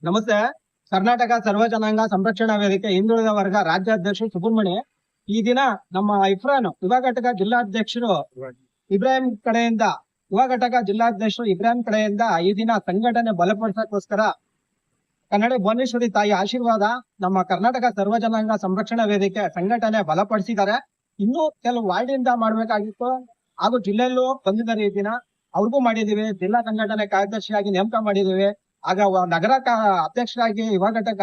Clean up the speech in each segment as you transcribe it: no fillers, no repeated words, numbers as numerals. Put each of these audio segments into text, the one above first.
ನಮಸ್ತೆ. ಕರ್ನಾಟಕ ಸರ್ವ ಜನಾಂಗ ಸಂರಕ್ಷಣಾ ವೇದಿಕೆ ಹಿಂದುಳಿದ ವರ್ಗ ರಾಜ್ಯಾಧ್ಯಕ್ಷ ಸುಬ್ರಹ್ಮಣ್ಯ. ಈ ದಿನ ನಮ್ಮ ಇಫ್ರಾನ್ ಯುವ ಘಟಕ ಜಿಲ್ಲಾಧ್ಯಕ್ಷರು ಇಬ್ರಾಹಿಂ ಕಡೆಯಿಂದ ಈ ದಿನ ಸಂಘಟನೆ ಬಲಪಡಿಸೋಕ್ಕೋಸ್ಕರ ಕನ್ನಡ ಭುವನೇಶ್ವರಿ ತಾಯಿ ಆಶೀರ್ವಾದ ನಮ್ಮ ಕರ್ನಾಟಕ ಸರ್ವ ಜನಾಂಗ ಸಂರಕ್ಷಣಾ ವೇದಿಕೆ ಸಂಘಟನೆ ಬಲಪಡಿಸಿದ್ದಾರೆ. ಇನ್ನೂ ಕೆಲವು ವಾರ್ಡಿಂದ ಮಾಡ್ಬೇಕಾಗಿತ್ತು ಹಾಗೂ ಜಿಲ್ಲೆಯಲ್ಲೂ ಬಂದಿದ್ದಾರೆ. ಈ ದಿನ ಅವ್ರಿಗೂ ಮಾಡಿದೀವಿ. ಜಿಲ್ಲಾ ಸಂಘಟನೆ ಕಾರ್ಯದರ್ಶಿಯಾಗಿ ನೇಮಕ ಮಾಡಿದೀವಿ. ಆಗ ನಗರ ಅಧ್ಯಕ್ಷರಾಗಿ ಯುವ ಘಟಕ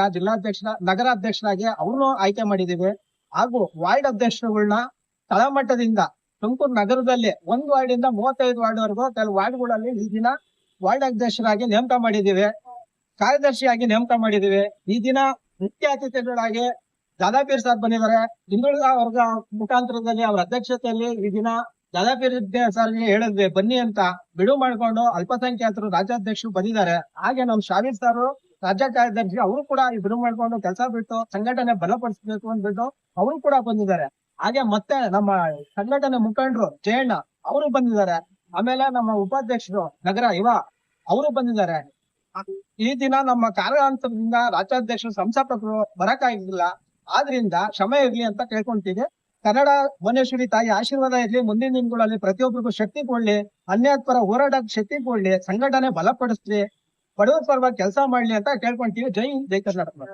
ನಗರ ಅಧ್ಯಕ್ಷರಾಗಿ ಅವ್ರನ್ನು ಆಯ್ಕೆ ಮಾಡಿದೀವಿ. ಹಾಗೂ ವಾರ್ಡ್ ಅಧ್ಯಕ್ಷರುಗಳನ್ನ ತಳಮಟ್ಟದಿಂದ ತುಮಕೂರು ನಗರದಲ್ಲಿ 1 ವಾರ್ಡಿಂದ 35 ವಾರ್ಡ್ವರೆಗೂ ಕೆಲವು ವಾರ್ಡ್ಗಳಲ್ಲಿ ಈ ದಿನ ವಾರ್ಡ್ ಅಧ್ಯಕ್ಷರಾಗಿ ನೇಮಕ ಮಾಡಿದೀವಿ, ಕಾರ್ಯದರ್ಶಿಯಾಗಿ ನೇಮಕ ಮಾಡಿದೀವಿ. ಈ ದಿನ ಮುಖ್ಯ ಅತಿಥಿಗಳಾಗಿ ದಾದಾಪೀರ್ ಸಾರ್ ಬಂದಿದ್ದಾರೆ. ಹಿಂದುಳಿದ ವರ್ಗ ಮುಖಾಂತರದಲ್ಲಿ ಅವರ ಅಧ್ಯಕ್ಷತೆಯಲ್ಲಿ ಈ ದಿನ ದಾದಾಪೀರ್ ಸಾರ್ಗೆ ಹೇಳಿದ್ವಿ ಬನ್ನಿ ಅಂತ, ಬಿಡುವು ಮಾಡ್ಕೊಂಡು ಅಲ್ಪಸಂಖ್ಯಾತರು ರಾಜ್ಯಾಧ್ಯಕ್ಷರು ಬಂದಿದ್ದಾರೆ. ಹಾಗೆ ನಮ್ ಶಾವೀರ್ ಸಾರು ರಾಜ್ಯ ಕಾರ್ಯದರ್ಶಿ ಅವರು ಕೂಡ ಈ ಬಿಡುವು ಮಾಡ್ಕೊಂಡು ಕೆಲಸ ಬಿಟ್ಟು ಸಂಘಟನೆ ಬಲಪಡಿಸಬೇಕು ಅಂದ್ಬಿಟ್ಟು ಅವರು ಕೂಡ ಬಂದಿದ್ದಾರೆ. ಹಾಗೆ ಮತ್ತೆ ನಮ್ಮ ಸಂಘಟನೆ ಮುಖಂಡರು ಜಯಣ್ಣ ಅವರು ಬಂದಿದ್ದಾರೆ. ಆಮೇಲೆ ನಮ್ಮ ಉಪಾಧ್ಯಕ್ಷರು ನಗರ ಯುವ ಅವರು ಬಂದಿದ್ದಾರೆ. ಈ ದಿನ ನಮ್ಮ ಕಾರ್ಯಾಂತರದಿಂದ ರಾಜ್ಯಾಧ್ಯಕ್ಷರು ಸಂಸ್ಥಾಪಕರು ಬರಕಾಗಿಲ್ಲ. ಆದ್ರಿಂದ ಕ್ಷಮೆ ಇರ್ಲಿ ಅಂತ ಕೇಳ್ಕೊಂತೀವಿ. ಕನ್ನಡ ಭುವನೇಶ್ವರಿ ತಾಯಿ ಆಶೀರ್ವಾದ ಇರ್ಲಿ. ಮುಂದಿನ ದಿನಗಳಲ್ಲಿ ಪ್ರತಿಯೊಬ್ಬರಿಗೂ ಶಕ್ತಿ ಕೊಡ್ಲಿ, ಅನ್ಯಾಯ ಪರ ಹೋರಾಟಕ್ಕೆ ಶಕ್ತಿ ಕೊಡ್ಲಿ, ಸಂಘಟನೆ ಬಲಪಡಿಸ್ಲಿ, ಬಡವರ ಪರವಾಗಿ ಕೆಲಸ ಮಾಡ್ಲಿ ಅಂತ ಕೇಳ್ಕೊಂತೀವಿ. ಜೈ ಹಿಂದ್, ಜೈ ಕರ್ನಾಟಕ.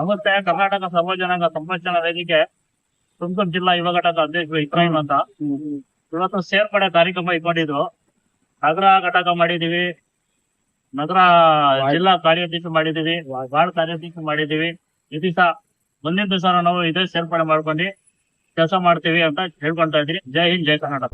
ನಮಸ್ತೆ. ಕರ್ನಾಟಕ ಸರ್ವ ಜನಾಂಗ ಸಂರಕ್ಷಣಾ ವೇದಿಕೆ ತುಮಕೂರು ಜಿಲ್ಲಾ ಯುವ ಘಟಕ ಅಧ್ಯಕ್ಷರು ಇಬ್ರಾಹಿಂ ಅಂತ. ಇವತ್ತು ಸೇರ್ಪಡೆ ಕಾರ್ಯಕ್ರಮ ಇಟ್ಕೊಂಡಿದ್ದು. ನಗರ ಘಟಕ ಮಾಡಿದೀವಿ, ನಗರ ಜಿಲ್ಲಾ ಕಾರ್ಯಾಧ್ಯಕ್ಷ ಮಾಡಿದೀವಿ, ವಾರ್ಡ್ ಕಾರ್ಯಾಧ್ಯಕ್ಷ ಮಾಡಿದೀವಿ. ಈ ದಿವಸ ಮುಂದಿನ ದಿವಸ ನಾವು ಇದೇ ಸೇರ್ಪಡೆ ಮಾಡ್ಕೊಂಡು ಕೆಲಸ ಮಾಡ್ತೀವಿ ಅಂತ ಹೇಳ್ಕೊಂತ ಇದ್ರಿ. ಜೈ ಹಿಂದ್, ಜೈ ಕರ್ನಾಟಕ.